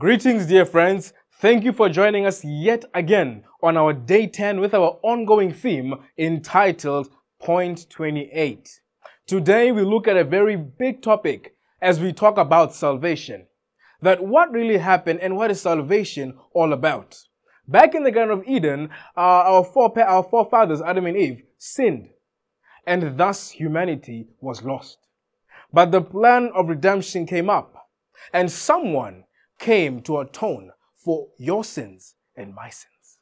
Greetings, dear friends. Thank you for joining us yet again on our Day 10 with our ongoing theme entitled Point 28. Today we look at a very big topic as we talk about salvation. That what really happened and what is salvation all about. Back in the Garden of Eden, our forefathers, Adam and Eve, sinned, and thus humanity was lost. But the plan of redemption came up, and someone came to atone for your sins and my sins.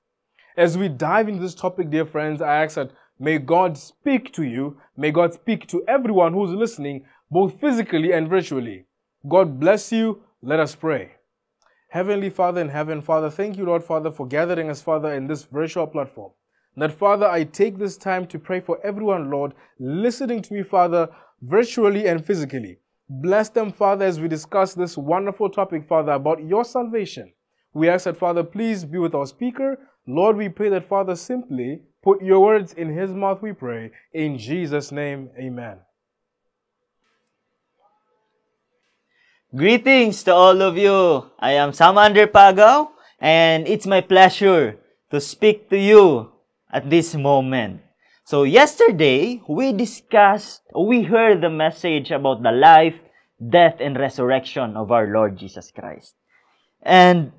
As we dive into this topic, dear friends, I ask that may God speak to you, may God speak to everyone who's listening, both physically and virtually. God bless you. Let us pray. Heavenly Father in heaven, Father, thank you, Lord, Father, for gathering us, Father, in this virtual platform. That, Father, I take this time to pray for everyone, Lord, listening to me, Father, virtually and physically. Bless them, Father, as we discuss this wonderful topic, Father, about your salvation. We ask that, Father, please be with our speaker. Lord, we pray that, Father, simply put your words in his mouth, we pray. In Jesus' name, amen. Greetings to all of you. I am Samander Pagaw, and it's my pleasure to speak to you at this moment. So yesterday, we heard the message about the life, death, and resurrection of our Lord Jesus Christ. And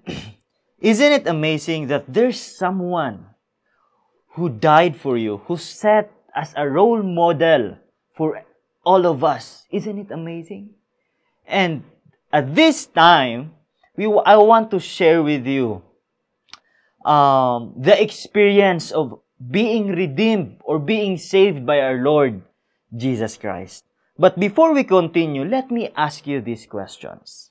isn't it amazing that there's someone who died for you, who set as a role model for all of us? Isn't it amazing? And at this time, I want to share with you the experience of being redeemed or being saved by our Lord Jesus Christ. But before we continue, let me ask you these questions.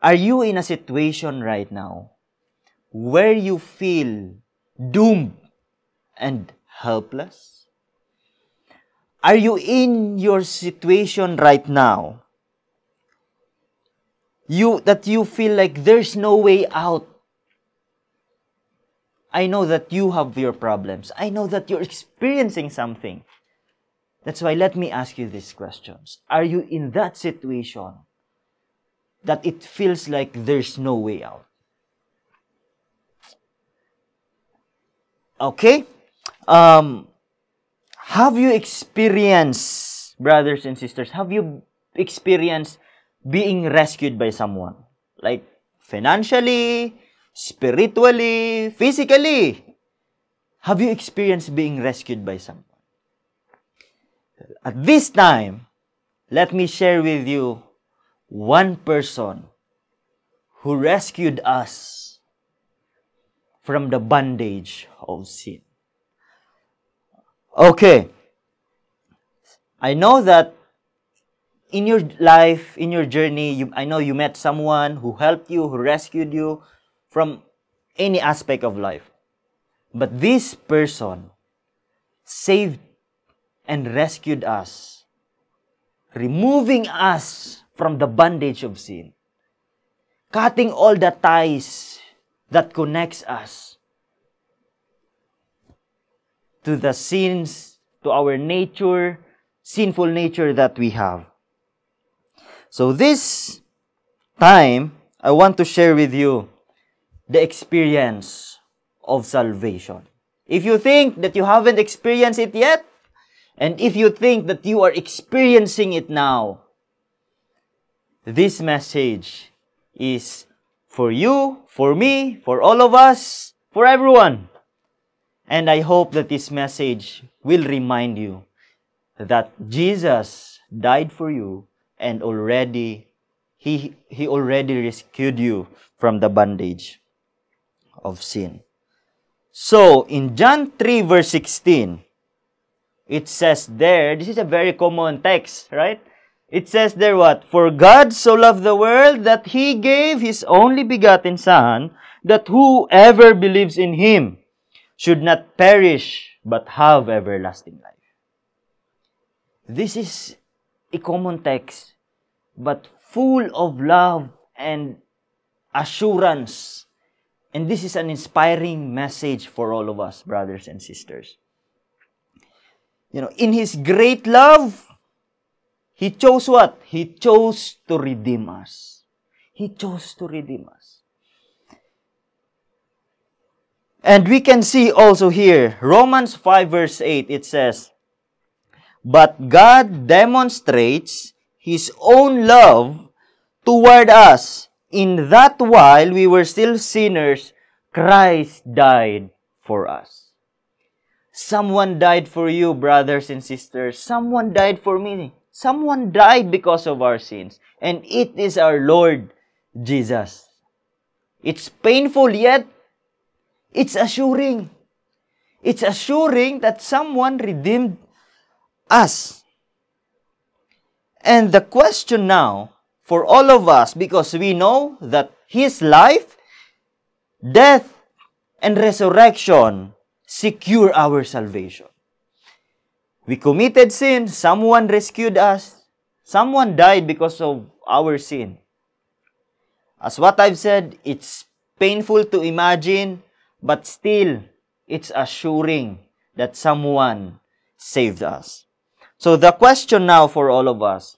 Are you in a situation right now where you feel doomed and helpless? Are you in your situation right now that you feel like there's no way out? I know that you have your problems. I know that you're experiencing something. That's why let me ask you these questions. Are you in that situation that it feels like there's no way out? Okay? Have you experienced, brothers and sisters, have you experienced being rescued by someone? Like financially, spiritually, physically? Have you experienced being rescued by someone? At this time, let me share with you one person who rescued us from the bondage of sin. Okay. I know that in your life, in your journey, I know you met someone who helped you, who rescued you from any aspect of life. But this person saved and rescued us, removing us from the bondage of sin, cutting all the ties that connects us to the sins, to our nature, sinful nature that we have. So this time, I want to share with you the experience of salvation. If you think that you haven't experienced it yet, and if you think that you are experiencing it now, this message is for you, for me, for all of us, for everyone. And I hope that this message will remind you that Jesus died for you and He already rescued you from the bondage of sin. So, in John 3 verse 16, it says there, this is a very common text, right? It says there what? For God so loved the world that He gave His only begotten Son, that whoever believes in Him should not perish, but have everlasting life. This is a common text, but full of love and assurance. And this is an inspiring message for all of us, brothers and sisters. You know, in His great love, He chose what? He chose to redeem us. He chose to redeem us. And we can see also here, Romans 5 verse 8, it says, but God demonstrates His own love toward us, in that while we were still sinners, Christ died for us. Someone died for you, brothers and sisters. Someone died for me. Someone died because of our sins. And it is our Lord Jesus. It's painful, yet it's assuring. It's assuring that someone redeemed us. And the question now for all of us, because we know that His life, death, and resurrection secure our salvation. We committed sin, someone rescued us, someone died because of our sin. As what I've said, it's painful to imagine, but still, it's assuring that someone saved us. So the question now for all of us,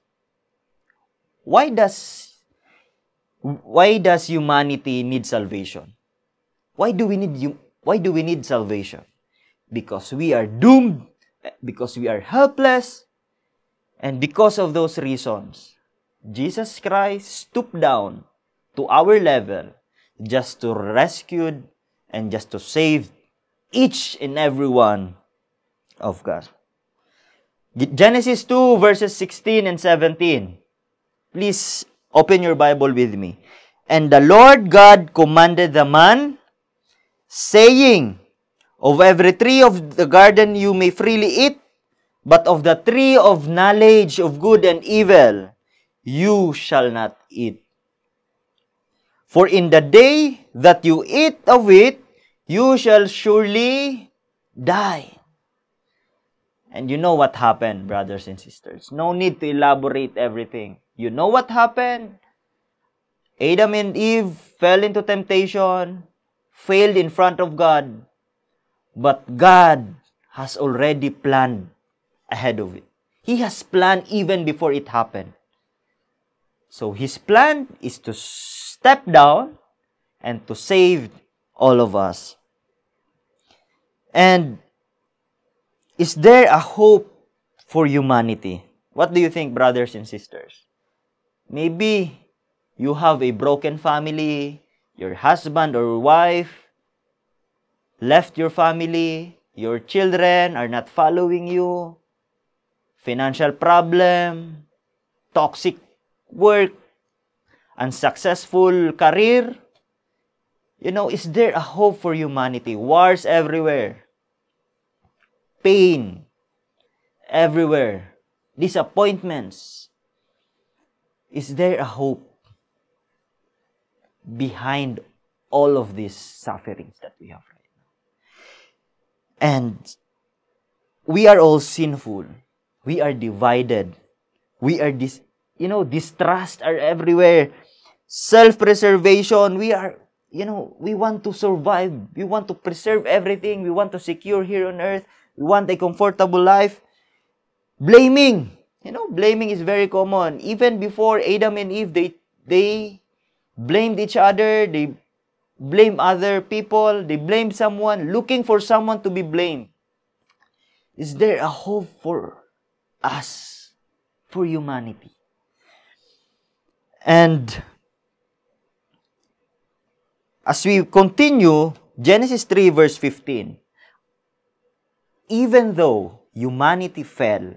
why does humanity need salvation? Why do we need salvation? because we are doomed, because we are helpless, and because of those reasons, Jesus Christ stooped down to our level just to rescue and just to save each and every one of us. Genesis 2 verses 16 and 17. Please open your Bible with me. And the Lord God commanded the man, saying, of every tree of the garden you may freely eat, but of the tree of knowledge of good and evil you shall not eat. For in the day that you eat of it, you shall surely die. And you know what happened, brothers and sisters. No need to elaborate everything. You know what happened? Adam and Eve fell into temptation, failed in front of God, but God has already planned ahead of it. He has planned even before it happened. So His plan is to step down and to save all of us. And is there a hope for humanity? What do you think, brothers and sisters? Maybe you have a broken family, your husband or wife left your family, your children are not following you, financial problem, toxic work, unsuccessful career. You know, is there a hope for humanity? Wars everywhere. Pain everywhere. Disappointments. Is there a hope behind all of these sufferings that we have right now? And we are all sinful. We are divided. We are distrust are everywhere. Self-preservation. We want to survive. We want to preserve everything. We want to secure here on earth. We want a comfortable life. Blaming. Blaming is very common. Even before Adam and Eve, they blamed each other. They blamed other people. They blamed someone, looking for someone to be blamed. Is there a hope for us, for humanity? And as we continue, Genesis 3 verse 15, even though humanity fell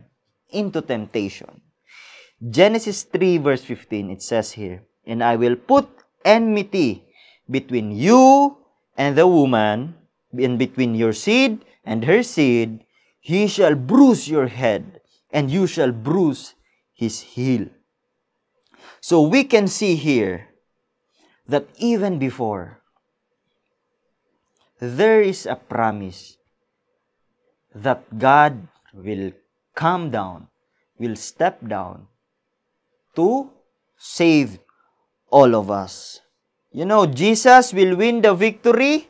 into temptation, Genesis 3 verse 15, it says here, and I will put enmity between you and the woman, and between your seed and her seed. He shall bruise your head, and you shall bruise his heel. So we can see here that even before, there is a promise that God will come down, will step down to save all of us. Jesus will win the victory,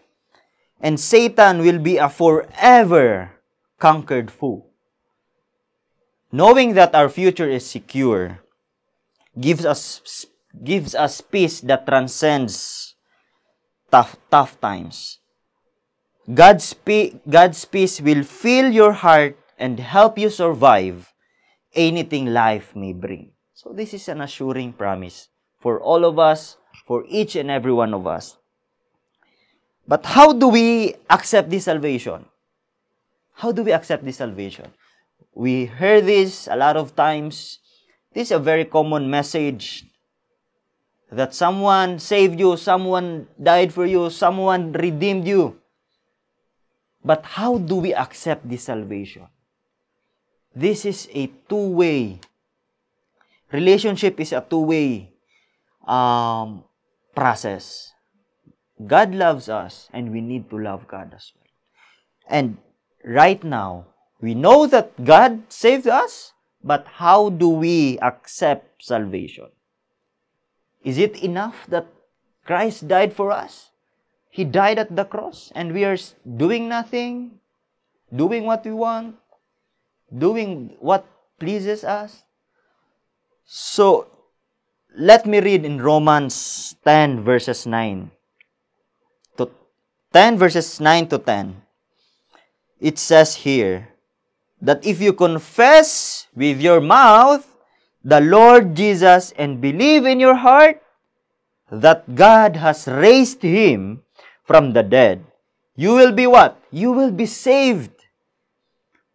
and Satan will be a forever conquered foe. Knowing that our future is secure gives us peace that transcends tough times. God's peace will fill your heart and help you survive anything life may bring. So this is an assuring promise for all of us, for each and every one of us. But how do we accept this salvation? How do we accept this salvation? We hear this a lot of times. This is a very common message that someone saved you, someone died for you, someone redeemed you. But how do we accept this salvation? This is a two-way. Relationship is a two-way process. God loves us, and we need to love God as well. And right now, we know that God saved us, but how do we accept salvation? Is it enough that Christ died for us? He died at the cross, and we are doing nothing, doing what we want, doing what pleases us. So, let me read in Romans 10 verses 9 to 10. it says here that if you confess with your mouth the Lord Jesus and believe in your heart that God has raised Him from the dead, you will be what? You will be saved.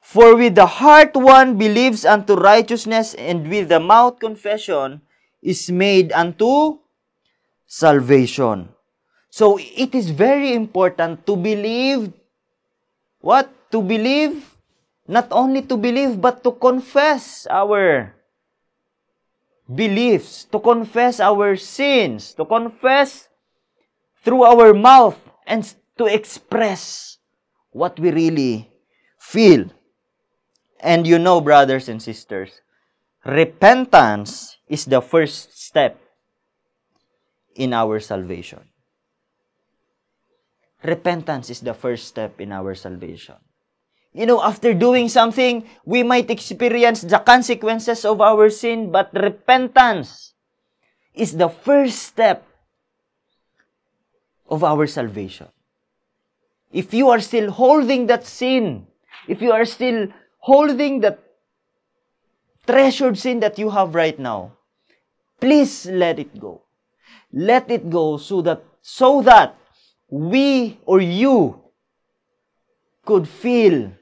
For with the heart one believes unto righteousness, and with the mouth confession is made unto salvation. So it is very important to believe. What? To believe. Not only to believe, but to confess our beliefs, to confess our sins, to confess through our mouth, and to express what we really feel. And you know, brothers and sisters, repentance is the first step in our salvation. Repentance is the first step in our salvation. You know, after doing something, we might experience the consequences of our sin, but repentance is the first step of our salvation. If you are still holding that sin, if you are still holding that treasured sin that you have right now, please let it go. Let it go so that we or you could feel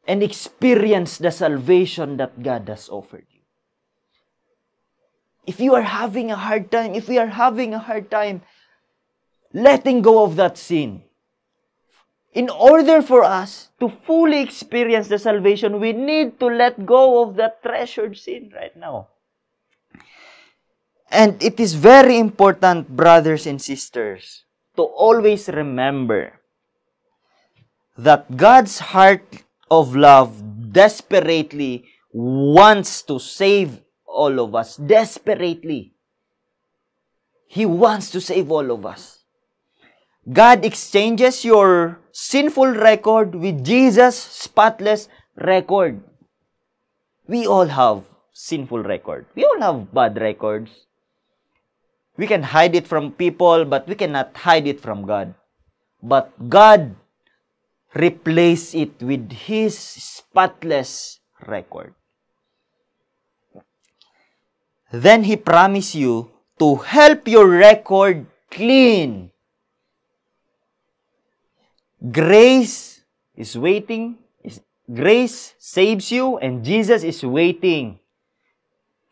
and experience the salvation that God has offered you. If you are having a hard time, if we are having a hard time letting go of that sin, in order for us to fully experience the salvation, we need to let go of that treasured sin right now. And it is very important, brothers and sisters, to always remember that God's heart of love desperately wants to save all of us. Desperately. He wants to save all of us. God exchanges your sinful record with Jesus' spotless record. We all have sinful record. We all have bad records. We can hide it from people, but we cannot hide it from God. But God replaced it with His spotless record. Then He promised you to help your record clean. Grace is waiting. Grace saves you, and Jesus is waiting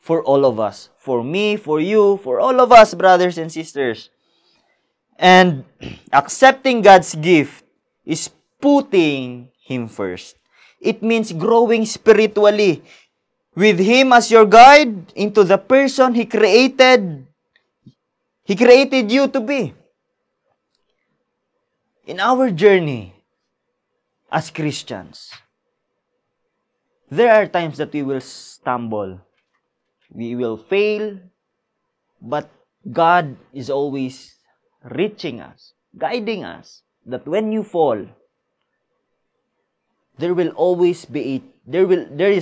for all of us. For me, for you, for all of us, brothers and sisters. And accepting God's gift is putting Him first. It means growing spiritually with Him as your guide into the person He created you to be. In our journey as Christians, there are times that we will stumble, we will fail, but God is always reaching us, guiding us, that when you fall, there is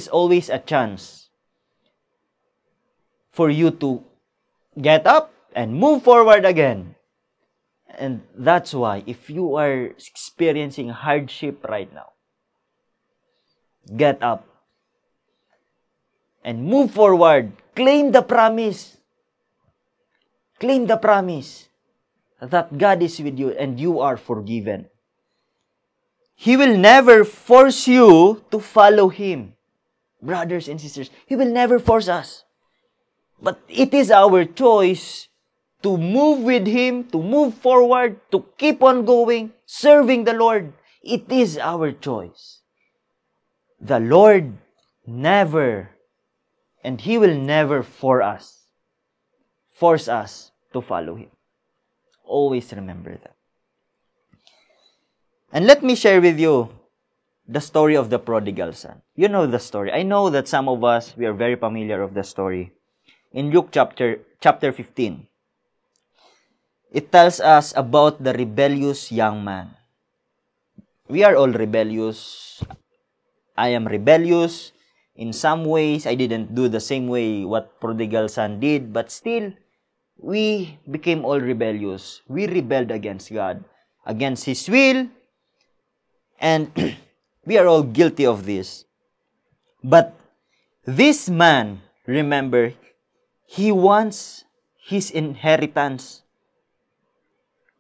always a chance for you to get up and move forward again. And that's why, if you are experiencing hardship right now, get up and move forward. Claim the promise. Claim the promise that God is with you and you are forgiven. He will never force you to follow Him. Brothers and sisters, He will never force us. But it is our choice to move with Him, to move forward, to keep on going, serving the Lord. It is our choice. The Lord never, and He will never force us to follow Him. Always remember that. And let me share with you the story of the prodigal son. You know the story. I know that some of us, we are very familiar of the story. In Luke chapter 15, it tells us about the rebellious young man. We are all rebellious. I am rebellious. In some ways, I didn't do the same way what prodigal son did, but still, we became all rebellious. We rebelled against God, against His will. And We are all guilty of this. But this man, remember, he wants his inheritance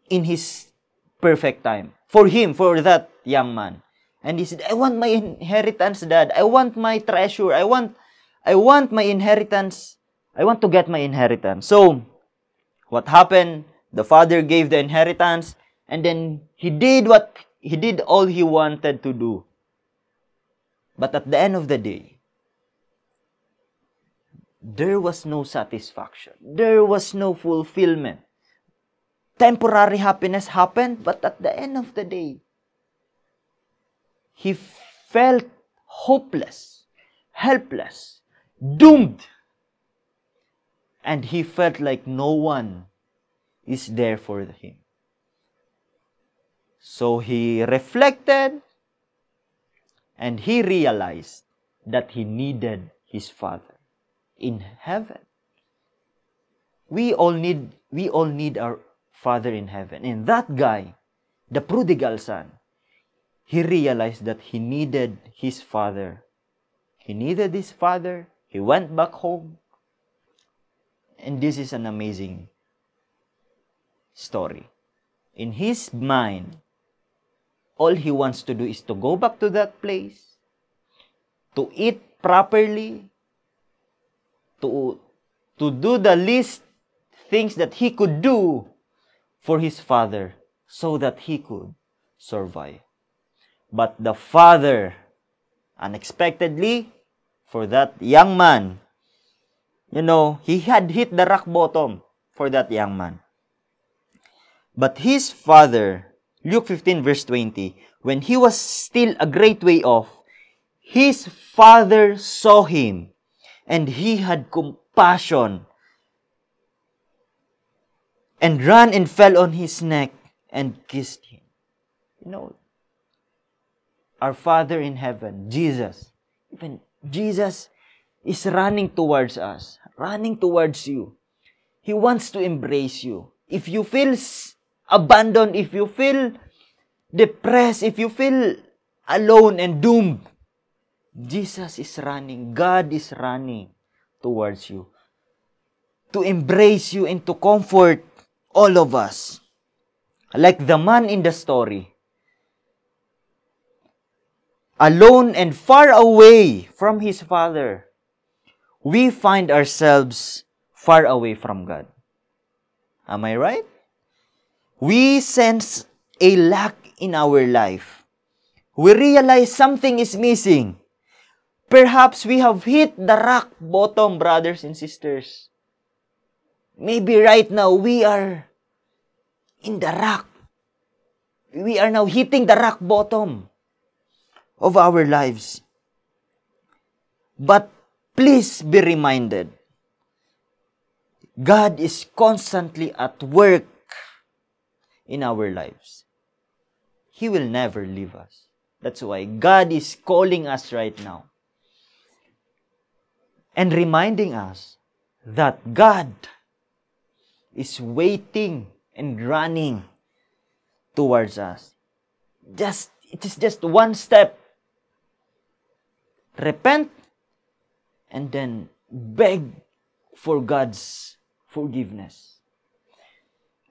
in his perfect time. For him, for that young man. And he said, I want my inheritance, Dad. I want my treasure. I want my inheritance. I want to get my inheritance. So, what happened? The father gave the inheritance, and then he did all he wanted to do. But at the end of the day, there was no satisfaction. There was no fulfillment. Temporary happiness happened, but at the end of the day, he felt hopeless, helpless, doomed. And he felt like no one is there for him. So he reflected and he realized that he needed his father in heaven. We all need our Father in heaven. And that guy, the prodigal son, he realized that he needed his father. He needed his father. He went back home. And this is an amazing story. In his mind, all he wants to do is to go back to that place, to eat properly, to do the least things that he could do for his father so that he could survive. But the father, unexpectedly, for that young man, he had hit the rock bottom for that young man. But his father, Luke 15 verse 20, when he was still a great way off, his father saw him and he had compassion and ran and fell on his neck and kissed him. Our Father in heaven, Jesus, even Jesus is running towards us, running towards you. He wants to embrace you. If you feel abandoned, if you feel depressed, if you feel alone and doomed, Jesus is running, God is running towards you to embrace you and to comfort all of us. Like the man in the story, alone and far away from his father, we find ourselves far away from God. Am I right? We sense a lack in our life. We realize something is missing. Perhaps we have hit the rock bottom, brothers and sisters. Maybe right now we are in the rock. We are now hitting the rock bottom of our lives. But please be reminded, God is constantly at work in our lives. He will never leave us. That's why God is calling us right now and reminding us that God is waiting and running towards us. It is just one step. Repent and then beg for God's forgiveness.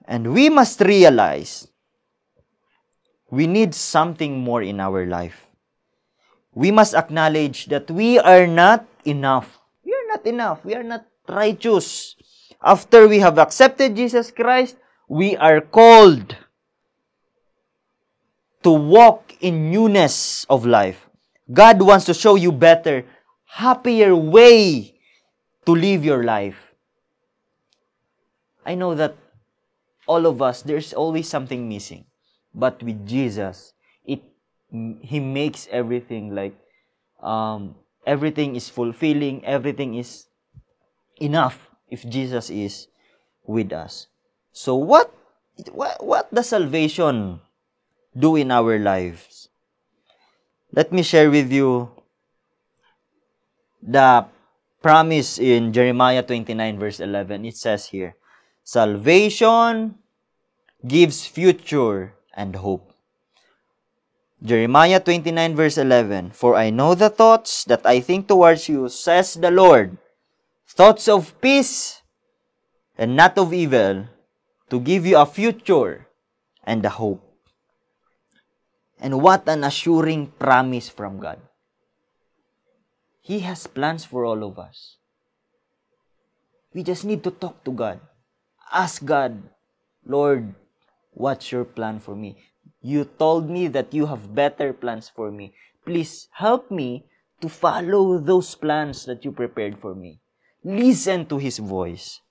And we must realize we need something more in our life. We must acknowledge that we are not enough. We are not enough. We are not righteous. After we have accepted Jesus Christ, we are called to walk in newness of life. God wants to show you better, happier way to live your life. I know that all of us, there's always something missing. But with Jesus, He makes everything like, everything is fulfilling, everything is enough if Jesus is with us. So what does salvation do in our lives? Let me share with you the promise in Jeremiah 29 verse 11. It says here, salvation gives future and hope. Jeremiah 29 verse 11, "For I know the thoughts that I think towards you, says the Lord, thoughts of peace and not of evil, to give you a future and a hope." And what an assuring promise from God. He has plans for all of us. We just need to talk to God. Ask God, "Lord, what's your plan for me? You told me that you have better plans for me. Please help me to follow those plans that you prepared for me." Listen to His voice.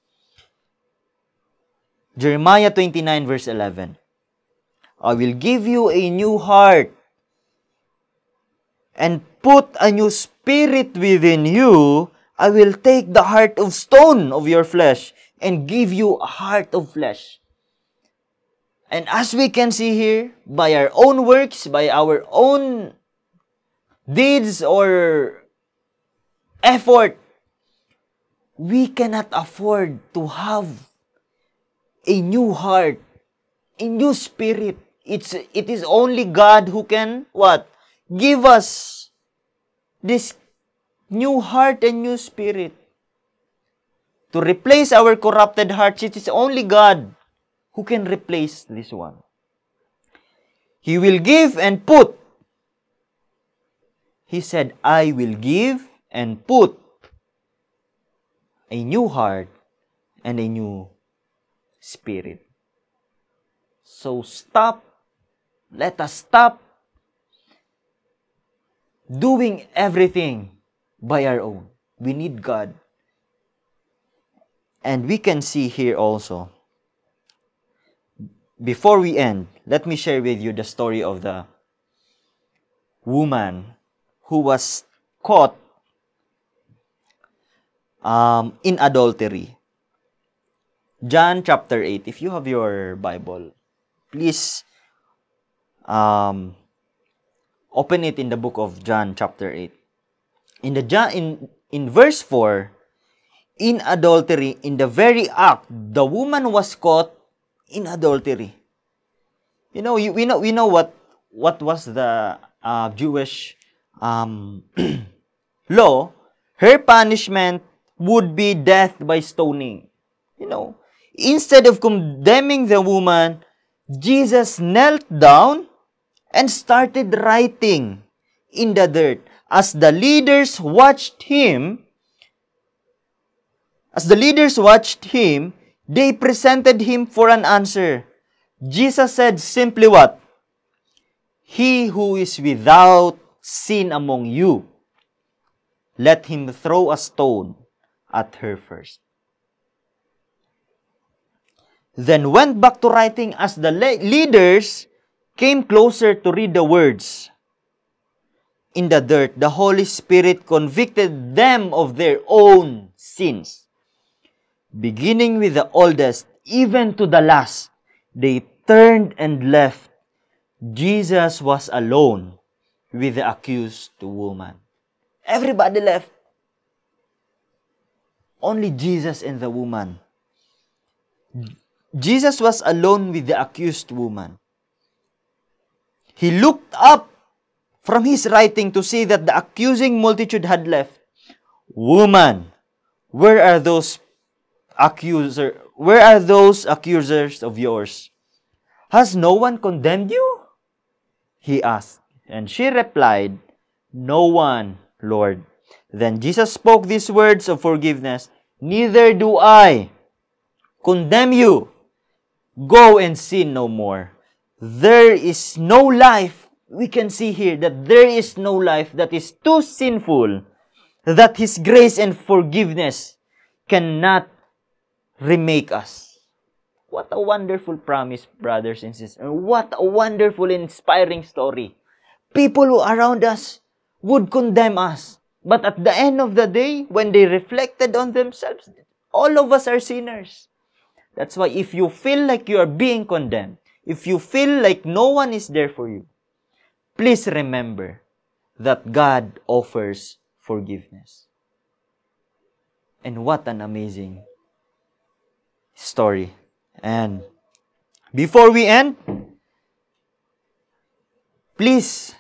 Jeremiah 29 verse 11, "I will give you a new heart and put a new spirit within you. I will take the heart of stone of your flesh and give you a heart of flesh." And as we can see here, by our own works, by our own deeds or effort, we cannot afford to have a new heart, a new spirit. It is only God who can, what? Give us this new heart and new spirit. To replace our corrupted hearts, it is only God who can replace this one. He will give and put. He said, "I will give and put a new heart and a new spirit." So let us stop doing everything by our own. We need God. And we can see here also, before we end, let me share with you the story of the woman who was caught in adultery. John chapter 8. If you have your Bible, please open it in the book of John chapter 8. In verse 4, in adultery, in the very act, the woman was caught in adultery. We know what was the Jewish law. Her punishment would be death by stoning. Instead of condemning the woman, Jesus knelt down and started writing in the dirt. As the leaders watched him, they presented him for an answer. Jesus said simply what? "He who is without sin among you, let him throw a stone at her first." Then went back to writing. As the leaders came closer to read the words in the dirt, the Holy Spirit convicted them of their own sins. Beginning with the oldest, even to the last, they turned and left. Jesus was alone with the accused woman. Everybody left. Only Jesus and the woman. Jesus was alone with the accused woman. He looked up from his writing to see that the accusing multitude had left. "Woman, where are those accusers of yours? Has no one condemned you?" he asked. And she replied, "No one, Lord." Then Jesus spoke these words of forgiveness, "Neither do I condemn you. Go and sin no more." There is no life. We can see here that there is no life that is too sinful that His grace and forgiveness cannot remake us. What a wonderful promise, brothers and sisters. And what a wonderful, inspiring story. People who around us would condemn us. But at the end of the day, when they reflected on themselves, all of us are sinners. That's why if you feel like you are being condemned, if you feel like no one is there for you, please remember that God offers forgiveness. And what an amazing story. And before we end, Please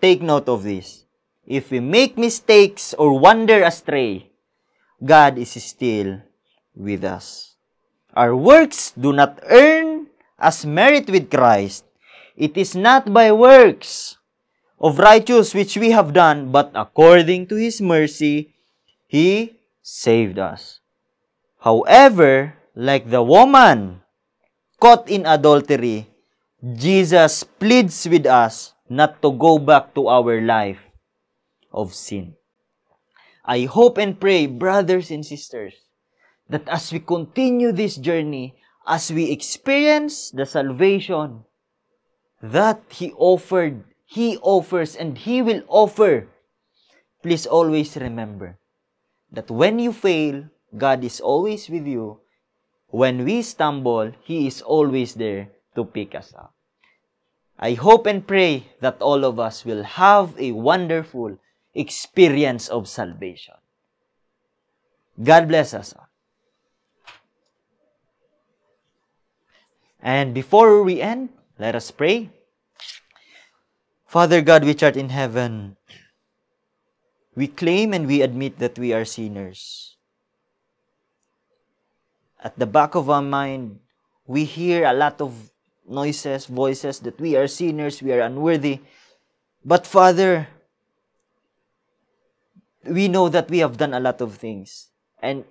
take note of this. If we make mistakes or wander astray, God is still with us. Our works do not earn us merit with Christ. It is not by works of righteous which we have done, but according to His mercy, He saved us. However, like the woman caught in adultery, Jesus pleads with us not to go back to our life of sin. I hope and pray, brothers and sisters, that as we continue this journey, as we experience the salvation that He offered, He offers, and He will offer, please always remember that when you fail, God is always with you. When we stumble, He is always there to pick us up. I hope and pray that all of us will have a wonderful experience of salvation. God bless us all. And before we end, let us pray. Father God, which art in heaven, we claim and we admit that we are sinners. At the back of our mind, we hear a lot of noises, voices that we are sinners, we are unworthy. But Father, we know that we have done a lot of things. And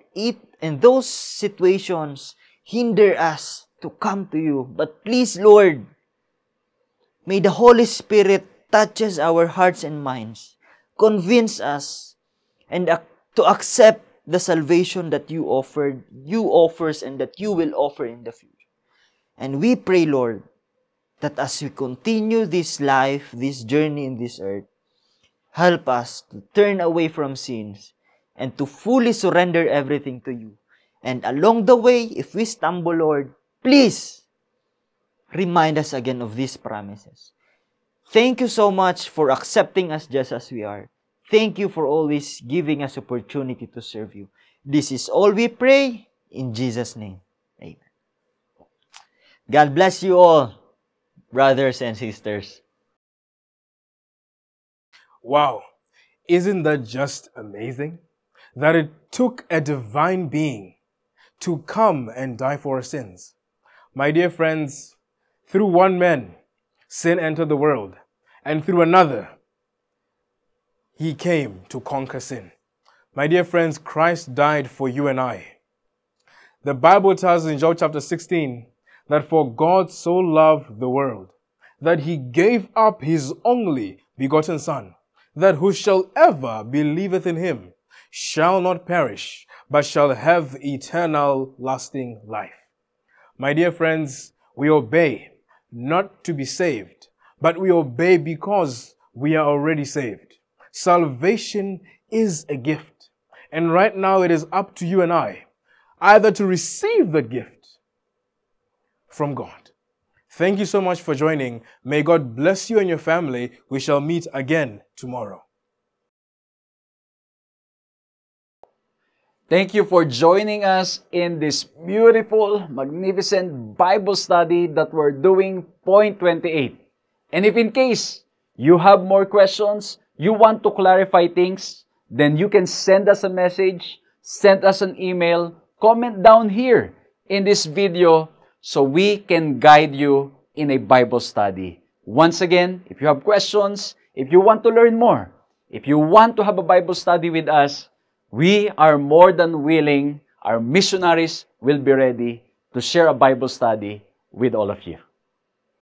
those situations hinder us to come to you. But please, Lord, may the Holy Spirit touches our hearts and minds, convince us, and to accept the salvation that you offered, you offers, and that you will offer in the future. And we pray, Lord, that as we continue this life, this journey in this earth, help us to turn away from sins and to fully surrender everything to you. And along the way, if we stumble, Lord, please remind us again of these promises. Thank you so much for accepting us just as we are. Thank you for always giving us opportunity to serve you. This is all we pray in Jesus' name. Amen. God bless you all, brothers and sisters. Wow, isn't that just amazing? That it took a divine being to come and die for our sins. My dear friends, through one man, sin entered the world, and through another, He came to conquer sin. My dear friends, Christ died for you and I. The Bible tells us in John chapter 16 that for God so loved the world that He gave up His only begotten Son, that whosoever believeth in Him shall not perish, but shall have eternal lasting life. My dear friends, we obey not to be saved, but we obey because we are already saved. Salvation is a gift. And right now it is up to you and I either to receive the gift from God. Thank you so much for joining. May God bless you and your family. We shall meet again tomorrow. Thank you for joining us in this beautiful, magnificent Bible study that we're doing, Point 28. And if in case you have more questions, you want to clarify things, then you can send us a message, send us an email, comment down here in this video so we can guide you in a Bible study. Once again, if you have questions, if you want to learn more, if you want to have a Bible study with us, we are more than willing, our missionaries will be ready to share a Bible study with all of you.